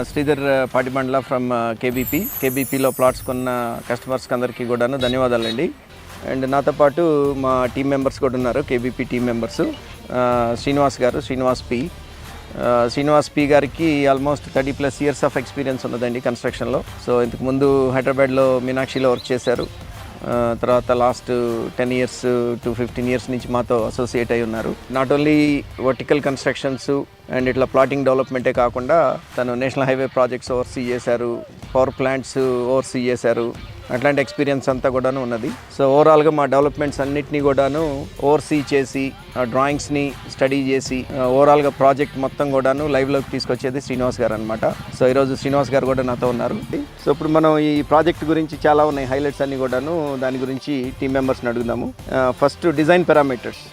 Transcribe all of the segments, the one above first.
Sridhar Patibandla from కేబీపీలో plots కొన్న కస్టమర్స్కి అందరికీ కూడాను ధన్యవాదాలండి. అండ్ నాతో పాటు మా టీం మెంబర్స్ కూడా ఉన్నారు, KBP team members. Srinivas P గారికి ఆల్మోస్ట్ 30+ years ఆఫ్ ఎక్స్పీరియన్స్ ఉన్నదండి కన్స్ట్రక్షన్లో. సో ఇంతకుముందు హైదరాబాద్లో మీనాక్షిలో వర్క్ చేశారు. తర్వాత లాస్ట్ 10 years to 15 years నుంచి మాతో అసోసియేట్ అయి ఉన్నారు. Not only vertical constructions and ఇట్లా ప్లాటింగ్ డెవలప్మెంటే కాకుండా తను నేషనల్ హైవే ప్రాజెక్ట్స్ ఓవర్సీ చేశారు, పవర్ ప్లాంట్స్ ఓవర్సీ చేశారు. అట్లాంటి ఎక్స్పీరియన్స్ అంతా కూడాను ఉన్నది. సో ఓవరాల్గా మా డెవలప్మెంట్స్ అన్నిటినీ కూడాను ఓవర్సీ చేసి డ్రాయింగ్స్ని స్టడీ చేసి ఓవరాల్గా ప్రాజెక్ట్ మొత్తం కూడాను లైవ్లోకి తీసుకొచ్చేది శ్రీనివాస్ గారు అనమాట. సో ఈరోజు శ్రీనివాస్ గారు కూడా నాతో ఉన్నారు. సో ఇప్పుడు మనం ఈ ప్రాజెక్ట్ గురించి చాలా ఉన్నాయి హైలైట్స్ అన్ని కూడాను, దాని గురించి టీం మెంబర్స్ని అడుగుదాము. ఫస్ట్ డిజైన్ పారామీటర్స్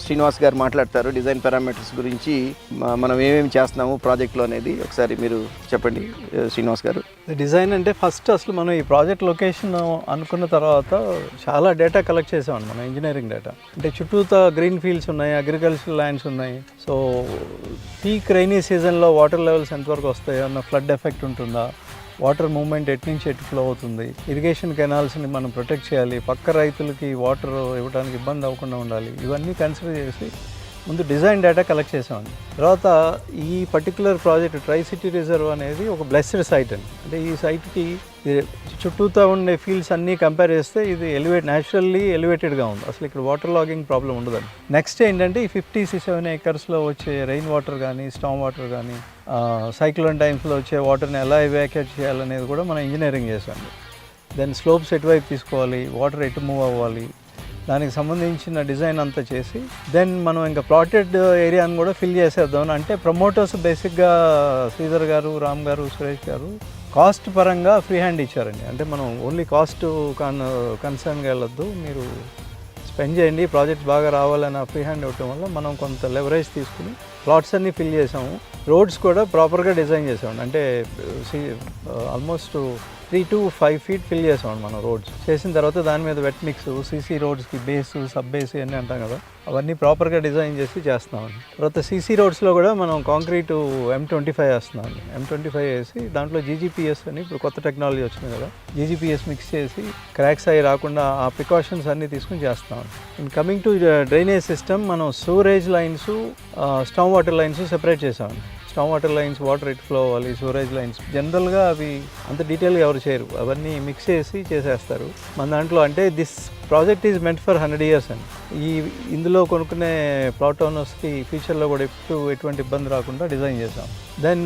శ్రీనివాస్ గారు మాట్లాడతారు. డిజైన్ పారామీటర్స్ గురించి మనం ఏమేమి చేస్తున్నాము ప్రాజెక్ట్లో అనేది ఒకసారి మీరు చెప్పండి శ్రీనివాస్ గారు. డిజైన్ అంటే ఫస్ట్ అసలు మనం ఈ ప్రాజెక్ట్ లొకేషన్ అనుకున్న తర్వాత చాలా డేటా కలెక్ట్ చేసామండి, మనం ఇంజనీరింగ్ డేటా. అంటే చుట్టూతా గ్రీన్ ఫీల్డ్స్ ఉన్నాయి, అగ్రికల్చరల్ ల్యాండ్స్ ఉన్నాయి. సో పీక్ రైనీ సీజన్లో వాటర్ లెవెల్స్ ఎంతవరకు వస్తాయి, అన్న ఫ్లడ్ ఎఫెక్ట్ ఉంటుందా, వాటర్ మూవ్మెంట్ ఎటు నుంచి ఎటు ఫ్లో అవుతుంది, ఇరిగేషన్ కెనాల్స్ని మనం ప్రొటెక్ట్ చేయాలి, పక్క రైతులకి వాటర్ ఇవ్వడానికి ఇబ్బంది అవ్వకుండా ఉండాలి, ఇవన్నీ కన్సిడర్ చేసి ముందు డిజైన్ డేటా కలెక్ట్ చేసామండి. తర్వాత ఈ particular project try city reserve అనేది ఒక బ్లెస్డ్ సైట్ అండి. అంటే ఈ సైట్కి చుట్టూతా ఉండే ఫీల్డ్స్ అన్నీ కంపేర్ చేస్తే ఇది న్యాచురల్లీ ఎలివేటెడ్గా ఉంది. అసలు ఇక్కడ వాటర్ లాగింగ్ ప్రాబ్లం ఉండదండి. నెక్స్ట్ ఏంటంటే ఈ 57 acres వచ్చే రెయిన్ వాటర్ కానీ స్టామ్ వాటర్ కానీ సైక్లోన్ టైమ్స్లో వచ్చే వాటర్ని ఎలా ఎవాక్యుయేట్ చేయాలనేది కూడా మనం ఇంజనీరింగ్ చేసాము. దెన్ స్లోప్స్ ఎటువైపు తీసుకోవాలి, వాటర్ ఎటు మూవ్ అవ్వాలి, దానికి సంబంధించిన డిజైన్ అంతా చేసి దెన్ మనం ఇంకా ప్లాటెడ్ ఏరియాని కూడా ఫిల్ చేసేద్దాం. అంటే ప్రమోటర్స్ బేసిక్గా శ్రీధర్ గారు, రామ్ గారు, సురేష్ గారు కాస్ట్ పరంగా ఫ్రీ హ్యాండ్ ఇచ్చారండి. అంటే మనం ఓన్లీ కాస్ట్ కన్సర్న్గా వెళ్ళొద్దు, మీరు స్పెండ్ చేయండి, ప్రాజెక్ట్ బాగా రావాలని ఫ్రీ హ్యాండ్ ఇవ్వటం వల్ల మనం కొంత లెవరేజ్ తీసుకుని ప్లాట్స్ అన్నీ ఫిల్ చేసాము. రోడ్స్ కూడా ప్రాపర్గా డిజైన్ చేసామండి. అంటే ఆల్మోస్ట్ 3 to 5 feet ఫిల్ చేసామండి మనం రోడ్స్. చేసిన తర్వాత దాని మీద వెట్ మిక్స్, సీసీ రోడ్స్కి బేసు, సబ్ బేస్ అన్నీ అంటాం కదా, అవన్నీ ప్రాపర్గా డిజైన్ చేసి చేస్తున్నామండి. తర్వాత సీసీ రోడ్స్లో కూడా మనం కాంక్రీట్ M25 వేస్తున్నామండి. M25 వేసి దాంట్లో GGPS అని ఇప్పుడు కొత్త టెక్నాలజీ వచ్చింది కదా, GGPS మిక్స్ చేసి క్రాక్స్ అయ్యి రాకుండా ఆ ప్రికాషన్స్ అన్నీ తీసుకుని చేస్తామండి. And coming to drainage system, మనం sewerage lines, storm water lines separate చేసామండి. Storm water lines water at flow అవ్వాలి, సూరేజ్ లైన్స్ జనరల్గా అవి అంత డీటెయిల్గా ఎవరు చేయరు, అవన్నీ మిక్స్ చేసి చేసేస్తారు. మన దాంట్లో అంటే this project is meant for 100 years అండి. ఇందులో కొనుక్కునే ప్లాట్ ఓనర్స్కి ఫ్యూచర్లో కూడా ఎటువంటి ఇబ్బంది రాకుండా డిజైన్ చేసాం. దెన్